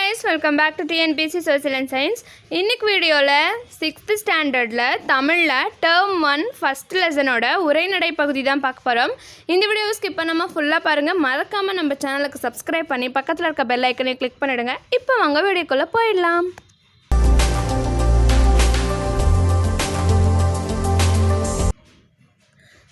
guys, welcome back to TNPSC Social and Science. இன்னைக்கு வீடியோல 6th ஸ்டாண்டர்ட்ல தமிழ்ல டேர்ம் 1 ஃபர்ஸ்ட் லெசனோட உரைநடை பகுதி தான் பார்க்க போறோம். இந்த வீடியோவை ஸ்கிப் பண்ணாம ஃபுல்லா பாருங்க. மறக்காம நம்ம சேனலுக்கு சப்ஸ்கிரைப் பண்ணி பக்கத்துல இருக்க பெல் ஐகானை கிளிக் பண்ணிடுங்க. இப்போ வாங்க வீடியோக்குள்ள போயிடலாம்.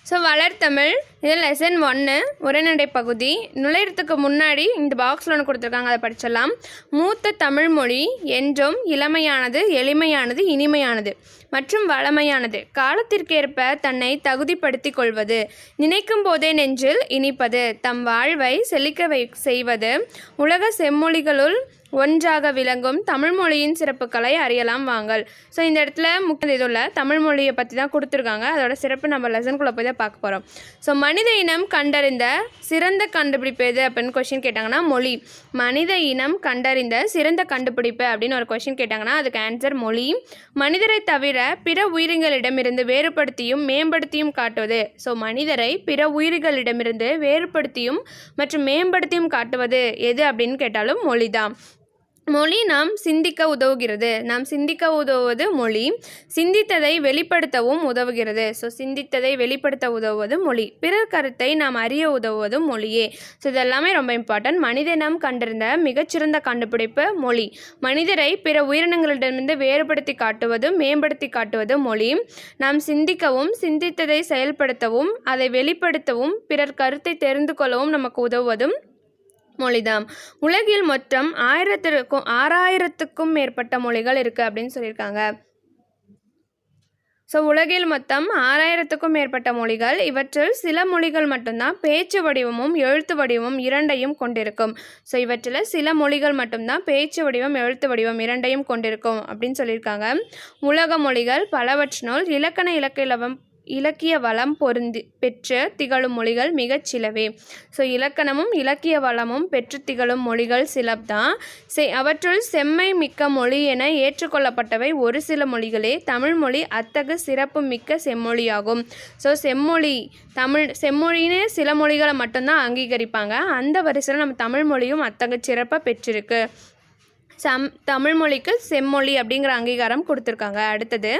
ஸோ வளர்த்தமிழ் இது லெசன் 1 உரைநடை பகுதி. நுழையிறதுக்கு முன்னாடி இந்த பாக்ஸில் ஒன்று கொடுத்துருக்காங்க, அதை படிச்சிடலாம். மூத்த தமிழ் மொழி என்றும் இளமையானது, எளிமையானது, இனிமையானது மற்றும் வளமையானது. காலத்திற்கேற்ப தன்னை தகுதிப்படுத்தி கொள்வது, நினைக்கும் போதே நெஞ்சில் இனிப்பது, தம் வாழ்வை செழிக்க செய்வது, உலக செம்மொழிகளுள் ஒன்றாக விளங்கும் தமிழ் மொழியின் சிறப்புகளை அறியலாம் வாங்கள். ஸோ இந்த இடத்துல முக்கிய இதுள்ள தமிழ் மொழியை பற்றி தான் கொடுத்துருக்காங்க. அதோட சிறப்பு நம்ம லெசனுக்குள்ளே போய் தான் பார்க்க போகிறோம். ஸோ மனித இனம் கண்டறிந்த சிறந்த கண்டுபிடிப்பு எது அப்படின்னு கொஷின் கேட்டாங்கன்னா மொழி. மனித இனம் கண்டறிந்த சிறந்த கண்டுபிடிப்பு அப்படின்னு ஒரு கொஷின் கேட்டாங்கன்னா அதுக்கு ஆன்சர் மொழி. மனிதரை தவிர பிற உயிரினங்களிடமிருந்து வேறுபடுத்தியும் மேம்படுத்தியும் காட்டுவது. ஸோ மனிதரை பிற உயிரிகளிடமிருந்து வேறுபடுத்தியும் மற்றும் மேம்படுத்தியும் காட்டுவது எது அப்படின்னு கேட்டாலும் மொழி தான். மொழி நாம் சிந்திக்க உதவுகிறது. நாம் சிந்திக்க உதவுவது மொழி. சிந்தித்ததை வெளிப்படுத்தவும் உதவுகிறது. ஸோ சிந்தித்ததை வெளிப்படுத்த உதவுவது மொழி. பிறர் கருத்தை நாம் அறிய உதவுவது மொழியே. ஸோ இதெல்லாமே ரொம்ப இம்பார்ட்டன்ட். மனிதனம் கண்டிருந்த மிகச்சிறந்த கண்டுபிடிப்பு மொழி. மனிதரை பிற உயிரினங்களிடமிருந்து வேறுபடுத்தி காட்டுவதும் மேம்படுத்தி காட்டுவது மொழி. நாம் சிந்திக்கவும் சிந்தித்ததை செயல்படுத்தவும் அதை வெளிப்படுத்தவும் பிறர் கருத்தை தெரிந்து கொள்ளவும் நமக்கு உதவுவதும் மொழிதான். உலகில் மொத்தம் 6000க்கும் மேற்பட்ட மொழிகள் இருக்குது அப்படின்னு சொல்லியிருக்காங்க. ஸோ உலகில் மொத்தம் 6000க்கும் மேற்பட்ட மொழிகள். இவற்றில் சில மொழிகள் மட்டும்தான் பேச்சு வடிவமும் எழுத்து வடிவமும் இரண்டையும் கொண்டிருக்கும். ஸோ இவற்றில் சில மொழிகள் மட்டும்தான் பேச்சு வடிவம் எழுத்து வடிவம் இரண்டையும் கொண்டிருக்கும் அப்படின்னு சொல்லியிருக்காங்க. உலக மொழிகள் பலவற்றினுள் இலக்கிய வளம் பெற்று திகழும் மொழிகள் மிகச் சிலவே. ஸோ இலக்கணமும் இலக்கிய வளமும் பெற்று திகழும் மொழிகள் சிலப்தான். அவற்றுள் செம்மை மிக்க மொழி என ஏற்றுக்கொள்ளப்பட்டவை ஒரு சில மொழிகளே. தமிழ் மொழி அத்தகு சிறப்பு மிக்க செம்மொழியாகும். ஸோ செம்மொழின்னு சில மொழிகளை மட்டும்தான் அங்கீகரிப்பாங்க. அந்த வரிசையில் நம்ம தமிழ் மொழியும் அத்தகு சிறப்பை பெற்றிருக்கு. தமிழ் மொழிக்கு செம்மொழி அப்படிங்கிற அங்கீகாரம் கொடுத்துருக்காங்க. அடுத்தது,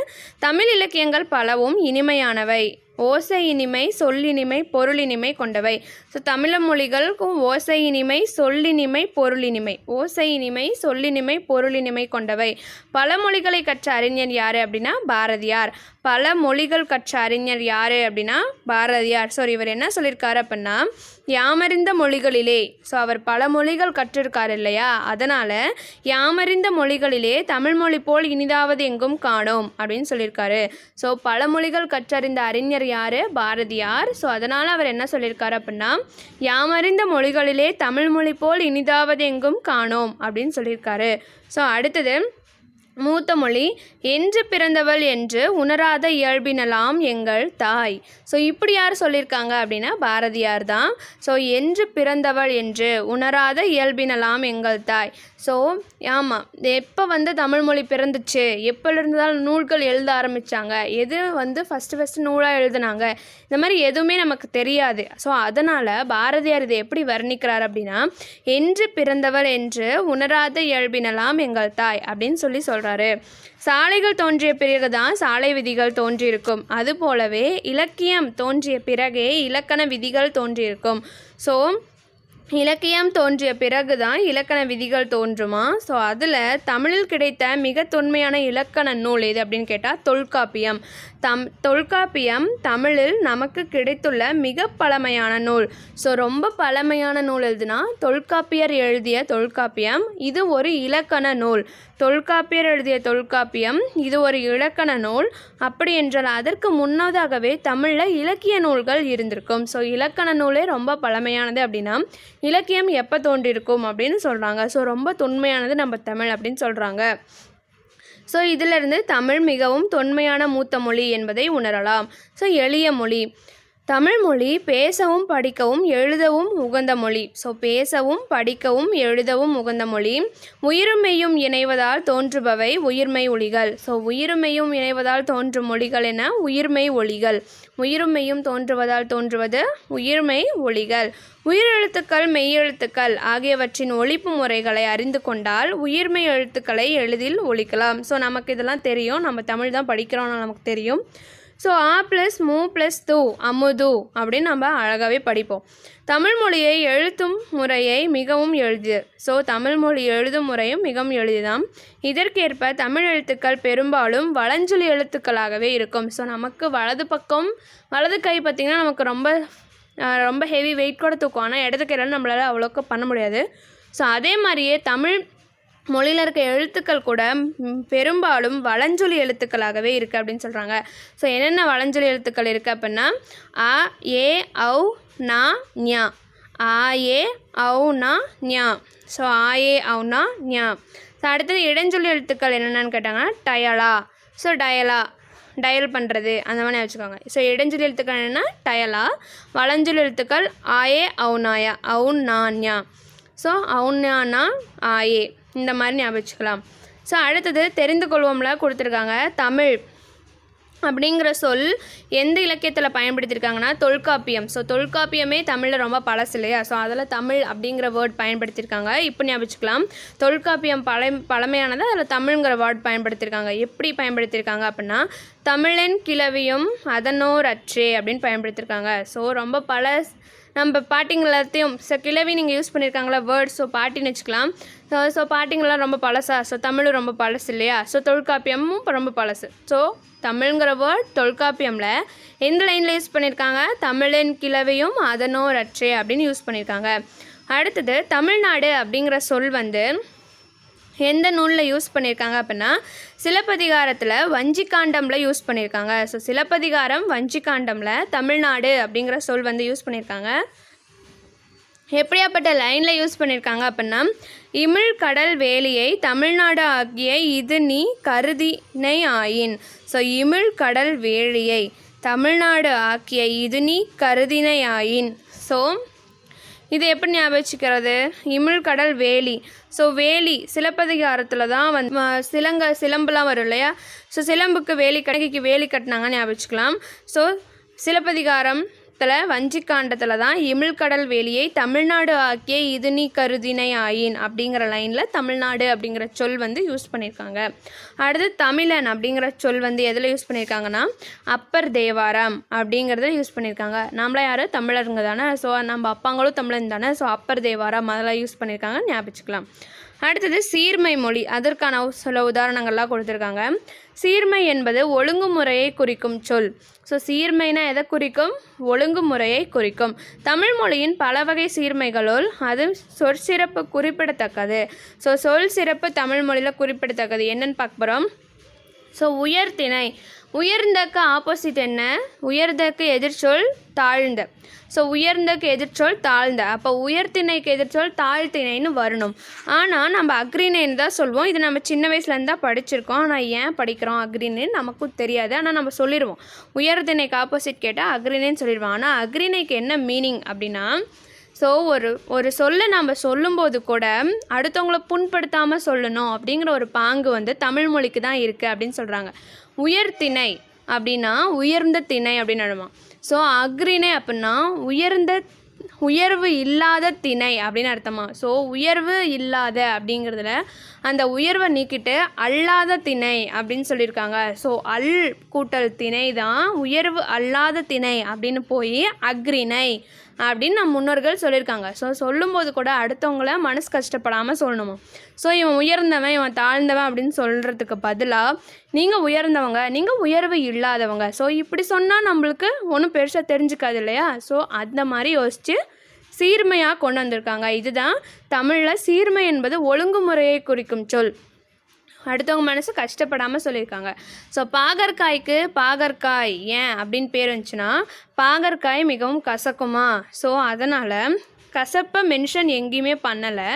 தமிழ் இலக்கியங்கள் பலவும் இனிமையானவை. ஓசை இனிமை, சொல்லினிமை, பொருளினிமை கொண்டவை. ஸோ தமிழ் மொழிகளுக்கும் ஓசை இனிமை, சொல்லினிமை, பொருளினிமை. ஓசை இனிமை, சொல்லினிமை, பொருளினிமை கொண்டவை. பல மொழிகளை கற்ற அறிஞர் யார் அப்படின்னா பாரதியார். பல மொழிகள் கற்ற அறிஞர் யார் அப்படின்னா பாரதியார். ஸோ இவர் என்ன சொல்லியிருக்காரு அப்படின்னா யாமறிந்த மொழிகளிலே. ஸோ அவர் பல மொழிகள் கற்றிருக்கார் இல்லையா, அதனால் யாமறிந்த மொழிகளிலே தமிழ் மொழி போல் இனிதாவது எங்கும் காணோம் அப்படின்னு சொல்லியிருக்காரு. ஸோ பல மொழிகள் கற்றறிந்த அறிஞர் யார்? பாரதியார். ஸோ அதனால் அவர் என்ன சொல்லியிருக்காரு அப்படின்னா யாமறிந்த மொழிகளிலே தமிழ் மொழி போல் இனிதாவது எங்கும் காணோம் அப்படின்னு சொல்லியிருக்காரு. ஸோ அடுத்தது, மூத்த மொழி என்று பிறந்தவள் என்று உணராத இயல்பினலாம் எங்கள் தாய். ஸோ இப்படி யார் சொல்லியிருக்காங்க அப்படின்னா பாரதியார் தான். ஸோ என்று பிறந்தவள் என்று உணராத இயல்பினலாம் எங்கள் தாய். ஸோ ஆமாம், எப்போ தமிழ்மொழி பிறந்துச்சு, எப்போலேருந்து தான் நூல்கள் எழுத ஆரம்பித்தாங்க, எது ஃபஸ்ட்டு நூலாக எழுதுனாங்க, இந்த மாதிரி எதுவுமே நமக்கு தெரியாது. ஸோ அதனால் பாரதியார் இதை எப்படி வர்ணிக்கிறார் அப்படின்னா என்று பிறந்தவள் என்று உணராத இயல்பினலாம் எங்கள் தாய் அப்படின்னு சொல்கிறார். சாலைகள் தோன்றிய பிறகுதான் சாலை விதிகள் தோன்றியிருக்கும். அதுபோலவே இலக்கியம் தோன்றிய பிறகே இலக்கண விதிகள் தோன்றியிருக்கும். ஸோ இலக்கியம் தோன்றிய பிறகு தான் இலக்கண விதிகள் தோன்றுமா. ஸோ அதில் தமிழில் கிடைத்த மிக தொன்மையான இலக்கண நூல் எது அப்படின்னு கேட்டால் தொல்காப்பியம். தொல்காப்பியம் தமிழில் நமக்கு கிடைத்துள்ள மிக பழமையான நூல். ஸோ ரொம்ப பழமையான நூல் எதுனா தொல்காப்பியர் எழுதிய தொல்காப்பியம். இது ஒரு இலக்கண நூல். தொல்காப்பியர் எழுதிய தொல்காப்பியம் இது ஒரு இலக்கண நூல். அப்படி என்றால் அதற்கு முன்னதாகவே தமிழில் இலக்கிய நூல்கள் இருந்திருக்கும். ஸோ இலக்கண நூலே ரொம்ப பழமையானது அப்படின்னா இலக்கியம் எப்போ தோன்றியிருக்கும் அப்படின்னு சொல்கிறாங்க. ஸோ ரொம்ப தொன்மையானது நம்ம தமிழ் அப்படின்னு சொல்கிறாங்க. ஸோ இதிலிருந்து தமிழ் மிகவும் தொன்மையான மூத்த மொழி என்பதை உணரலாம். ஸோ எளிய மொழி. தமிழ் மொழி பேசவும் படிக்கவும் எழுதவும் உகந்த மொழி. ஸோ பேசவும் படிக்கவும் எழுதவும் உகந்த மொழி. உயிர்மெய்யும் இணைவதால் தோன்றுபவை உயிர்மெய் ஒலிகள். ஸோ உயிர்மெய்யும் இணைவதால் தோன்றும் மொழிகள் என உயிர்மெய் ஒலிகள். உயிர்மெய்யும் தோன்றுவதால் தோன்றுவது உயிர்மெய் ஒலிகள். உயிரெழுத்துக்கள் மெய்யெழுத்துக்கள் ஆகியவற்றின் ஒலிப்பு முறைகளை அறிந்து கொண்டால் உயிர்மெய் எழுத்துக்களை எளிதில் ஒலிக்கலாம். ஸோ நமக்கு இதெல்லாம் தெரியும், நம்ம தமிழ் தான் படிக்கிறோம்னு நமக்கு தெரியும். ஸோ ஆ ப்ளஸ் மூ ப்ளஸ் து அமுது அப்படின்னு நம்ம அழகாகவே படிப்போம். தமிழ் மொழியை எழுத்தும் முறையை மிகவும் எளிது. ஸோ தமிழ் மொழி எழுதும் முறையும் மிகவும் எளிதுதான். இதற்கேற்ப தமிழ் எழுத்துக்கள் பெரும்பாலும் வலஞ்சொலி எழுத்துக்களாகவே இருக்கும். ஸோ நமக்கு வலது கை பார்த்திங்கன்னா நமக்கு ரொம்ப ஹெவி வெயிட் கூட தூக்கும். ஆனால் இடது கையில் நம்மளால் அவ்வளோக்கா பண்ண முடியாது. ஸோ அதே மாதிரியே தமிழ் மொழியில் இருக்க எழுத்துக்கள் கூட பெரும்பாலும் வலஞ்சொலி எழுத்துக்களாகவே இருக்குது அப்படின்னு சொல்கிறாங்க. ஸோ என்னென்ன வலஞ்சொலி எழுத்துக்கள் இருக்குது அப்படின்னா அ ஏ ஔ நா ஞா. ஆ ஏ ஔ நா ஞா. ஸோ ஆ ஏ ஔ நா ஞா. ஸோ அடுத்தது இடஞ்சொலி எழுத்துக்கள் என்னென்னு கேட்டாங்கன்னா டயலா. ஸோ டயல் பண்ணுறது அந்த மாதிரி வச்சுக்கோங்க. ஸோ இடஞ்சொலி எழுத்துக்கள் என்னென்னா டயலா. வலஞ்சொலி எழுத்துக்கள் ஆயே ஔநாயா ஔநான்யா. ஸோ ஔநானா ஆயே இந்த மாதிரி ஞாபகம் வச்சுக்கலாம். ஸோ அடுத்தது தெரிந்து கொள்வோம்ல கொடுத்துருக்காங்க. தமிழ் அப்படிங்கிற சொல் எந்த இலக்கியத்தில் பயன்படுத்தியிருக்காங்கன்னா தொல்காப்பியம். ஸோ தொல்காப்பியமே தமிழில் ரொம்ப பழசு இல்லையா? ஸோ அதில் தமிழ் அப்படிங்கிற வேர்ட் பயன்படுத்தியிருக்காங்க. இப்போ ஞாபகம் வச்சுக்கலாம். தொல்காப்பியம் பழமையானது, அதில் தமிழ்ங்கிற வேர்ட் பயன்படுத்தியிருக்காங்க. எப்படி பயன்படுத்தியிருக்காங்க அப்படின்னா தமிழன் கிளவியும் அதனோர் அற்றே அப்படின்னு பயன்படுத்தியிருக்காங்க. ஸோ ரொம்ப நம்ம பாட்டிங்க எல்லாத்தையும் கிளவி நீங்கள் யூஸ் பண்ணியிருக்காங்களா வேர்ட். ஸோ பாட்டின்னு வச்சுக்கலாம். ஸோ பாட்டிங்கெல்லாம் ரொம்ப பழசா? ஸோ தமிழும் ரொம்ப பழசு இல்லையா? ஸோ தொல்காப்பியமும் ரொம்ப பழசு. ஸோ தமிழ்ங்கிற வேர்ட் தொல்காப்பியமில் எந்த லைனில் யூஸ் பண்ணியிருக்காங்க? தமிழின் கிளவியும் அதனோர் அற்றே அப்படின்னு யூஸ் பண்ணியிருக்காங்க. அடுத்தது தமிழ்நாடு அப்படிங்கிற சொல் எந்த நூலில் யூஸ் பண்ணியிருக்காங்க அப்படின்னா சிலப்பதிகாரத்தில் வஞ்சிக்காண்டமில் யூஸ் பண்ணியிருக்காங்க. ஸோ சிலப்பதிகாரம் வஞ்சிக்காண்டமில் தமிழ்நாடு அப்படிங்கிற சொல் யூஸ் பண்ணியிருக்காங்க. எப்படியாப்பட்ட லைனில் யூஸ் பண்ணியிருக்காங்க அப்படின்னா இமிழ் கடல் வேலியை தமிழ்நாடு ஆகிய இது நீ கருதினை ஆயின். ஸோ இமிழ் கடல் வேலியை தமிழ்நாடு ஆக்கிய இது நீ கருதினை ஆயின். ஸோ இது எப்படி ஞாபகம் வச்சுக்கிறது? இமிழ் கடல் வேலி. ஸோ வேலி சிலப்பதிகாரத்தில் தான் சிலம்புலாம் வரும் இல்லையா? ஸோ சிலம்புக்கு கணக்கிக்கு வேலி கட்டினாங்கன்னு ஞாபகம் வச்சுக்கலாம். ஸோ சிலப்பதிகாரத்தில் வஞ்சிக்காண்டத்தில் தான் இமிழ் கடல் வேலியை தமிழ்நாடு ஆக்கிய இது நீ கருதினை ஆயின் அப்படிங்கிற லைனில் தமிழ்நாடு அப்படிங்கிற சொல் யூஸ் பண்ணியிருக்காங்க. அடுத்து தமிழன் அப்படிங்கிற சொல் எதில் யூஸ் பண்ணியிருக்காங்கன்னா அப்பர் தேவாரம் அப்படிங்கிறத யூஸ் பண்ணியிருக்காங்க. நம்மளாம் யார்? தமிழருங்க தானே. ஸோ நம்ம அப்பாங்களும் தமிழன் தானே. ஸோ அப்பர் தேவாரம் அதெல்லாம் யூஸ் பண்ணியிருக்காங்க, ஞாபகம் வச்சுக்கலாம். அடுத்தது சீர்மை மொழி. அதற்கான சில உதாரணங்கள்லாம் கொடுத்துருக்காங்க. சீர்மை என்பது ஒழுங்குமுறையை குறிக்கும் சொல். ஸோ சீர்மைனா எதை குறிக்கும்? ஒழுங்குமுறையை குறிக்கும். தமிழ் மொழியின் பல வகை சீர்மைகளுள் அது சொற்சிறப்பு குறிப்பிடத்தக்கது. ஸோ சொல் சிறப்பு தமிழ் மொழியில் குறிப்பிடத்தக்கது என்னன்னு பார்க்க போகிறோம். ஸோ உயர்திணை. உயர்ந்தக்கு ஆப்போசிட் என்ன? உயர்ந்தக்கு எதிர்ச்சொல் தாழ்ந்த. ஸோ உயர்ந்தக்கு எதிர்ச்சொல் தாழ்ந்த. அப்போ உயர்திணைக்கு எதிர்ச்சொல் தாழ்த்திணைன்னு வரணும். ஆனால் நம்ம அக்ரிணைன்னு தான் சொல்வோம். இது நம்ம சின்ன வயசுலேருந்து தான் படிச்சிருக்கோம். ஆனால் ஏன் படிக்கிறோம் அக்ரிணைன்னு நமக்கும் தெரியாது. ஆனால் நம்ம சொல்லிடுவோம். உயர்திணைக்கு ஆப்போசிட் கேட்டால் அக்ரிணைன்னு சொல்லிடுவோம். ஆனால் அக்ரிணைக்கு என்ன மீனிங் அப்படின்னா ஸோ ஒரு சொல்லை நம்ம சொல்லும்போது கூட அடுத்தவங்கள புண்படுத்தாமல் சொல்லணும் அப்படிங்கிற ஒரு பாங்கு தமிழ் மொழிக்கு தான் இருக்குது அப்படின்னு சொல்கிறாங்க. உயர்திணை அப்படின்னா உயர்ந்த திணை அப்படின்னு அர்த்தம். ஸோ அக்ரிணை அப்படின்னா உயர்வு இல்லாத திணை அப்படின்னு அர்த்தமா. ஸோ உயர்வு இல்லாத அப்படிங்கிறதுல அந்த உயர்வை நீக்கிட்டு அல்லாத திணை அப்படின்னு சொல்லியிருக்காங்க. ஸோ கூட்டல் திணை தான் உயர்வு அல்லாத திணை அப்படின்னு போய் அக்ரிணை அப்படின்னு நம்ம முன்னோர்கள் சொல்லியிருக்காங்க. ஸோ சொல்லும்போது கூட அடுத்தவங்கள மனசு கஷ்டப்படாமல் சொல்லணுமா. ஸோ இவன் உயர்ந்தவன் இவன் தாழ்ந்தவன் அப்படின்னு சொல்கிறதுக்கு பதிலாக நீங்கள் உயர்ந்தவங்க, நீங்கள் உயர்வு இல்லாதவங்க. ஸோ இப்படி சொன்னால் நம்மளுக்கு ஒன்றும் பெருசாக தெரிஞ்சுக்காது இல்லையா? ஸோ அந்த மாதிரி யோசித்து சீர்மையாக கொண்டு வந்திருக்காங்க. இதுதான் தமிழில் சீர்மை என்பது ஒழுங்குமுறையை குறிக்கும் சொல். அடுத்தவங்க மனசு கஷ்டப்படாமல் சொல்லியிருக்காங்க. ஸோ பாகற்காய்க்கு பாகற்காய் ஏன் அப்படின்னு பேர் வந்துச்சுன்னா பாகற்காய் மிகவும் கசக்குமா. ஸோ அதனால் கசப்பை மென்ஷன் எங்கேயுமே பண்ணலை.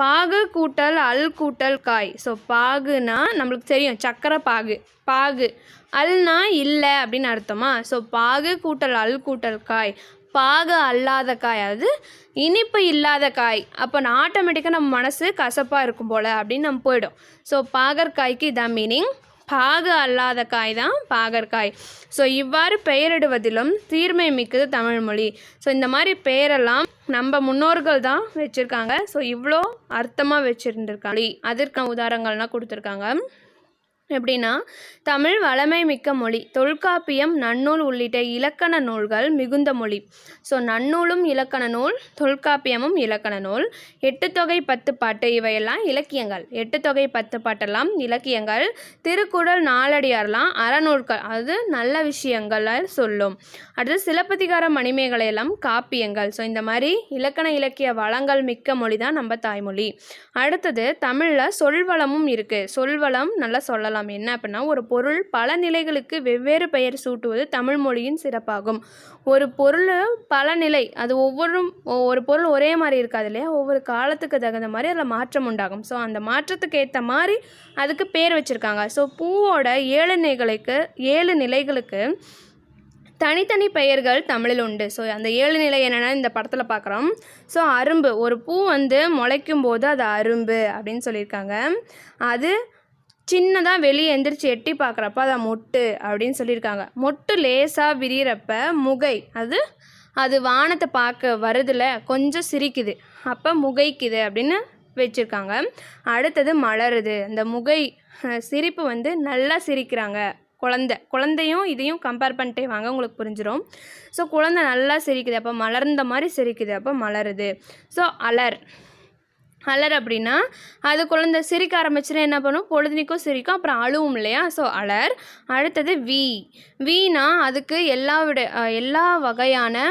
பாகு கூட்டல் அல் கூட்டல் காய். ஸோ பாகுனா நம்மளுக்கு தெரியும் சக்கரை பாகு, பாகு. அல்னா இல்லை அப்படின்னு அர்த்தமா. ஸோ பாகு கூட்டல் அல் கூட்டல் காய், பாகு அல்லாத காய், அதாவது இனிப்பு இல்லாத காய். அப்போ நான் ஆட்டோமேட்டிக்காக நம்ம மனசு கசப்பாக இருக்கும் போல் அப்படின்னு நம்ம போயிடும். ஸோ பாகற்காய்க்கு இதான் மீனிங். பாகு அல்லாத காய் தான் பாகற்காய். ஸோ இவ்வாறு பெயரிடுவதிலும் தீர்மை மிக்கது தமிழ்மொழி. ஸோ இந்த மாதிரி பெயரெல்லாம் நம்ம முன்னோர்கள் தான் வச்சுருக்காங்க. ஸோ இவ்வளோ அர்த்தமாக வச்சுருந்துருக்காங்க. அதற்கான உதாரணங்கள்லாம் கொடுத்துருக்காங்க. எப்படின்னா, தமிழ் வளமை மிக்க மொழி, தொல்காப்பியம், நன்னூல் உள்ளிட்ட இலக்கண நூல்கள் மிகுந்த மொழி. ஸோ நன்னூலும் இலக்கண நூல், தொல்காப்பியமும் இலக்கண நூல், எட்டுத்தொகை 10 பாட்டு இவையெல்லாம் இலக்கியங்கள். எட்டுத்தொகை 10 பாட்டெல்லாம் இலக்கியங்கள். திருக்குறள், நாலடியார்லாம் அறநூல்கள், அது நல்ல விஷயங்களை சொல்லும். அடுத்து சிலப்பதிகாரம், மணிமேகலை எல்லாம் காப்பியங்கள். ஸோ இந்த மாதிரி இலக்கிய வளங்கள் மிக்க மொழி தான் நம்ம தாய்மொழி. அடுத்தது தமிழில் சொல்வளமும் இருக்குது. சொல்வளம் நல்லா சொல்லலாம். என்ன அப்படின்னா, ஒரு பொருள் பல நிலைகளுக்கு வெவ்வேறு பெயர் சூட்டுவது தமிழ் மொழியின் சிறப்பாகும். ஒரு பொருள் பல நிலை, அது ஒரு பொருள் ஒரே மாதிரி இருக்காது இல்லையா, ஒவ்வொரு காலத்துக்கு தகுந்த மாதிரி அதில் மாற்றம் உண்டாகும். ஸோ அந்த மாற்றத்துக்கு ஏற்ற மாதிரி அதுக்கு பேர் வச்சுருக்காங்க. ஸோ பூவோட 7 நிலைகளுக்கு தனித்தனி பெயர்கள் தமிழில் உண்டு. ஸோ அந்த 7 நிலை என்னென்னா இந்த படத்தில் பார்க்குறோம். ஸோ அரும்பு, ஒரு பூ முளைக்கும் போது அது அரும்பு அப்படின்னு சொல்லியிருக்காங்க. அது சின்னதாக வெளியே எந்திரிச்சு எட்டி பார்க்குறப்ப அதை மொட்டு அப்படின்னு சொல்லியிருக்காங்க. மொட்டு லேசாக விரிகிறப்ப முகை, அது வானத்தை பார்க்க வருதில் கொஞ்சம் சிரிக்குது, அப்போ முகைக்குது அப்படின்னு வச்சுருக்காங்க. அடுத்தது மலருது. அந்த முகை சிரிப்பு நல்லா சிரிக்கிறாங்க. குழந்தையும் இதையும் கம்பேர் பண்ணிட்டே வாங்க, உங்களுக்கு புரிஞ்சிடும். ஸோ குழந்தை நல்லா சிரிக்குது, அப்போ மலர்ந்த மாதிரி சிரிக்குது, அப்போ மலருது. ஸோ அலர் அப்படின்னா அது குழந்தை சிரிக்க ஆரம்பிச்சுன்னா என்ன பண்ணும், பொழுதுனிக்கும் சிரிக்கும், அப்புறம் அழுவும் இல்லையா. ஸோ அலர். அடுத்தது வீணா அதுக்கு எல்லா வகையான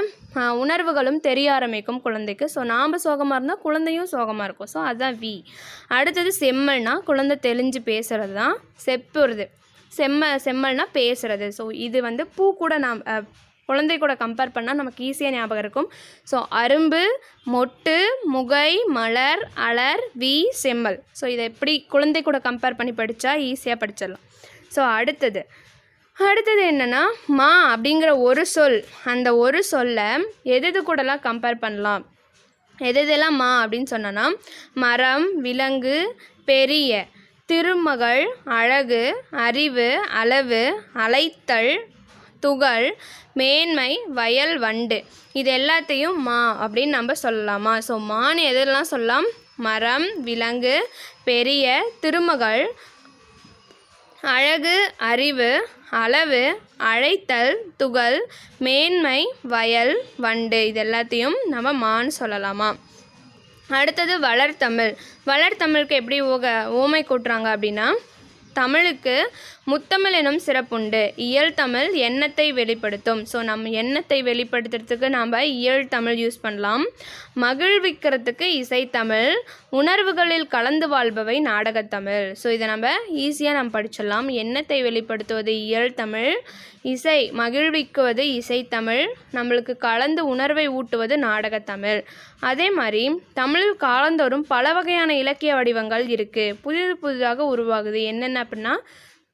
உணர்வுகளும் தெரிய ஆரம்பிக்கும் குழந்தைக்கு. ஸோ நாம் சோகமாக இருந்தால் குழந்தையும் சோகமாக இருக்கும். ஸோ அதுதான் வீ. அடுத்தது செம்மல்னா குழந்தை தெளிஞ்சு பேசுகிறது தான். செப்புறது, செம்மல்னா பேசுகிறது. ஸோ இது பூ கூட நாம் குழந்தை கூட கம்பேர் பண்ணால் நமக்கு ஈஸியாக ஞாபகம் இருக்கும். ஸோ அரும்பு, மொட்டு, முகை, மலர், அலர், வீ, செம்மல். ஸோ இதை எப்படி குழந்தை கூட கம்பேர் பண்ணி படித்தா ஈஸியாக படிச்சிடலாம். ஸோ அடுத்தது என்னென்னா, மா அப்படிங்கிற ஒரு சொல், அந்த ஒரு சொல்லை எது கூடலாம் கம்பேர் பண்ணலாம், எதெல்லாம் மா அப்படின்னு சொன்னோன்னா, மரம், விலங்கு, பெரிய, திருமகள், அழகு, அறிவு, அளவு, அலைத்தல், துகள், மேன்மை, வயல், வண்டு, இது எல்லாத்தையும் மா அப்படின்னு நம்ம சொல்லலாமா. ஸோ மான்னு எதெல்லாம் சொல்லலாம், மரம், விலங்கு, பெரிய, திருமகள், அழகு, அறிவு, அளவு, அழைத்தல், துகள், மேன்மை, வயல், வண்டு, இது எல்லாத்தையும் நம்ம மான்னு சொல்லலாமா. அடுத்தது வளர்த்தமிழுக்கு எப்படி ஓமை கூட்டுறாங்க அப்படின்னா, தமிழுக்கு முத்தமிழ் எனும் சிறப்புண்டு. இயல் தமிழ் எண்ணத்தை வெளிப்படுத்தும். ஸோ நம்ம எண்ணத்தை வெளிப்படுத்துறதுக்கு நாம் இயல் தமிழ் யூஸ் பண்ணலாம். மகிழ்விக்கிறதுக்கு இசைத்தமிழ், உணர்வுகளில் கலந்து வாழ்பவை நாடகத்தமிழ். ஸோ இதை நம்ம ஈஸியாக படிச்சிடலாம். எண்ணத்தை வெளிப்படுத்துவது இயல் தமிழ், மகிழ்விக்குவது இசைத்தமிழ், நம்மளுக்கு கலந்து உணர்வை ஊட்டுவது நாடகத்தமிழ். அதே மாதிரி தமிழில் காலந்தோறும் பல வகையான இலக்கிய வடிவங்கள் இருக்குது, புதிதாக உருவாகுது. என்னென்ன அப்படின்னா,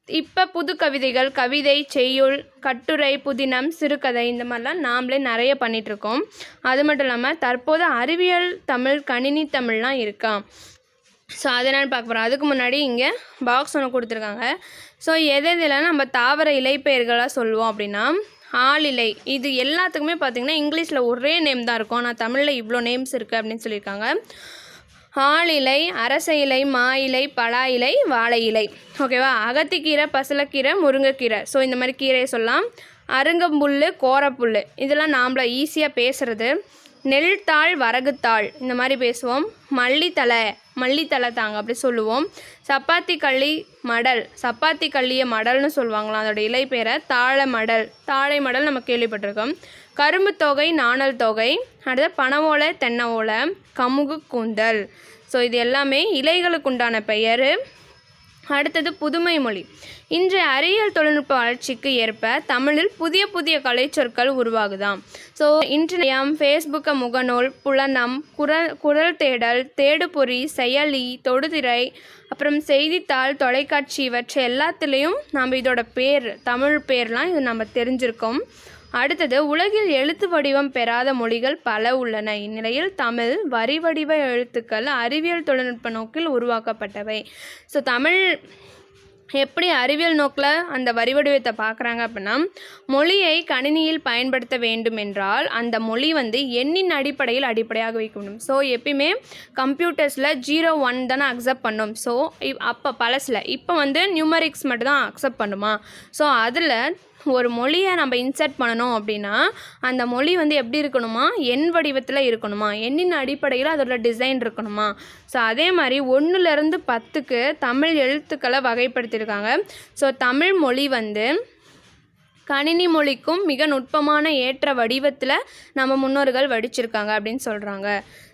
இப்போ புது கவிதைகள், கவிதை, செய்யுள், கட்டுரை, புதினம், சிறுகதை, இந்த மாதிரிலாம் நாமளே நிறைய பண்ணிகிட்ருக்கோம். அது மட்டும் இல்லாமல் தற்போது அறிவியல் தமிழ், கணினி தமிழ்லாம் இருக்கா. ஸோ அதனால் பார்க்க போகிறோம். அதுக்கு முன்னாடி இங்கே பாக்ஸ் ஒன்று கொடுத்துருக்காங்க. ஸோ எதெல்லாம் நம்ம தாவர இலைப்பெயர்களாக சொல்லுவோம் அப்படின்னா, ஆளிலை, இது எல்லாத்துக்குமே பார்த்திங்கன்னா இங்கிலீஷில் ஒரே நேம் தான் இருக்கும், ஆனால் தமிழில் இவ்வளோ நேம்ஸ் இருக்குது அப்படின்னு சொல்லியிருக்காங்க. ஆளிலை, அரச இலை, மா இலை, பலா இலை, வாழை இலை. ஓகேவா. அகத்திக்கீரை, பசலக்கீரை, முருங்கைக்கீரை. ஸோ இந்த மாதிரி கீரையை சொல்லலாம். அருங்கம்புல், கோரப்புல், இதெல்லாம் நாம்ள ஈஸியாக பேசுகிறது. நெல்தாள், வரகுத்தாள், இந்த மாதிரி பேசுவோம். மல்லித்தலை தாங்க அப்படி சொல்லுவோம். சப்பாத்தி கள்ளியை மடல்னு சொல்லுவாங்களாம், அதோட இலை பேரை தாழை மடல் நம்ம கேள்விப்பட்டிருக்கோம். கரும்பு தொகை, நாணல் தொகை, அடுத்து பனவோலை, தென்னை ஓலை, கமுகு, கூந்தல். ஸோ இது எல்லாமே இலைகளுக்கு உண்டான பெயர். அடுத்தது புதுமை மொழி. இன்றைய அறிவியல் தொழில்நுட்ப வளர்ச்சிக்கு ஏற்ப தமிழில் புதிய புதிய கலைச்சொற்கள் உருவாகுதாம். ஸோ இன்டர்நெட், ஃபேஸ்புக்கு முகநூல், புலனம், குரல் தேடல், தேடுபொறி, செயலி, தொடுதிரை, அப்புறம் செய்தித்தாள், தொலைக்காட்சி இவற்றை எல்லாத்துலேயும் நம்ம இதோட தமிழ் பேர்லாம் இது நம்ம தெரிஞ்சிருக்கோம். அடுத்தது உலகில் எழுத்து வடிவம் பெறாத மொழிகள் பல உள்ளன. இந்நிலையில் தமிழ் வரி வடிவ எழுத்துக்கள் அறிவியல் தொழில்நுட்ப நோக்கில் உருவாக்கப்பட்டவை. ஸோ தமிழ் எப்படி அறிவியல் நோக்கில் அந்த வரி வடிவத்தை பார்க்குறாங்க அப்படின்னா, மொழியை கணினியில் பயன்படுத்த வேண்டும் என்றால் அந்த மொழி எண்ணின் அடிப்படையாக வைக்க வேண்டும். ஸோ எப்பயுமே கம்ப்யூட்டர்ஸில் 0, 1 தானே அக்செப்ட் பண்ணும். ஸோ அப்போ பழசில் இப்போ நியூமரிக்ஸ் மட்டும் தான் அக்செப்ட் பண்ணுமா. ஸோ அதில் ஒரு மொழியை நம்ம இன்சர்ட் பண்ணணும் அப்படின்னா அந்த மொழி எப்படி இருக்கணுமா, எண் வடிவத்தில் இருக்கணுமா, எண்ணின் அடிப்படையில் அதோட டிசைன் இருக்கணுமா. ஸோ அதே மாதிரி 1லேருந்து 10க்கு தமிழ் எழுத்துக்களை வகைப்படுத்தியிருக்காங்க. ஸோ தமிழ் மொழி கணினி மொழிக்கும் மிக நுட்பமான ஏற்ற வடிவத்தில் நம்ம முன்னோர்கள் வடிச்சிருக்காங்க அப்படின்னு சொல்கிறாங்க.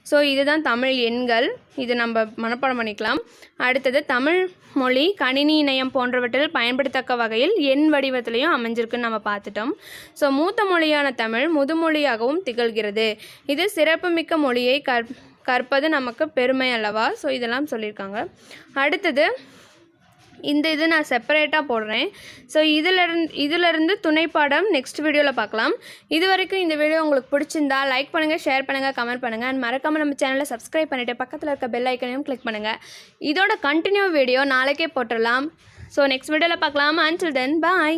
ஸோ இதுதான் தமிழ் எண்கள். இது நம்ம மனப்பாடம் பண்ணிக்கலாம். அடுத்தது தமிழ் மொழி கணினி இணையம் போன்றவற்றில் பயன்படுத்தக்க வகையில் எண் வடிவத்திலையும் அமைஞ்சிருக்குன்னு நம்ம பார்த்துட்டோம். ஸோ மூத்த மொழியான தமிழ் முதுமொழியாகவும் திகழ்கிறது. இது சிறப்புமிக்க மொழியை கற்பது நமக்கு பெருமை அல்லவா. ஸோ இதெல்லாம் சொல்லியிருக்காங்க. அடுத்தது இது நான் செப்பரேட்டாக போடுறேன். ஸோ இதிலிருந்து துணைப்பாடம் நெக்ஸ்ட் வீடியோவில் பார்க்கலாம். இது வரைக்கும் இந்த வீடியோ உங்களுக்கு பிடிச்சிருந்தா லைக் பண்ணுங்கள், ஷேர் பண்ணுங்கள், கமெண்ட் பண்ணுங்கள். அண்ட் மறக்காமல் நம்ம சேனலை சப்ஸ்கிரைப் பண்ணிவிட்டு பக்கத்தில் இருக்க பெல் ஐக்கனையும் கிளிக் பண்ணுங்கள். இதோட கண்டினியூ வீடியோ நாளைக்கே போட்டுடலாம். ஸோ நெக்ஸ்ட் வீடியோவில் பார்க்கலாம். until then bye.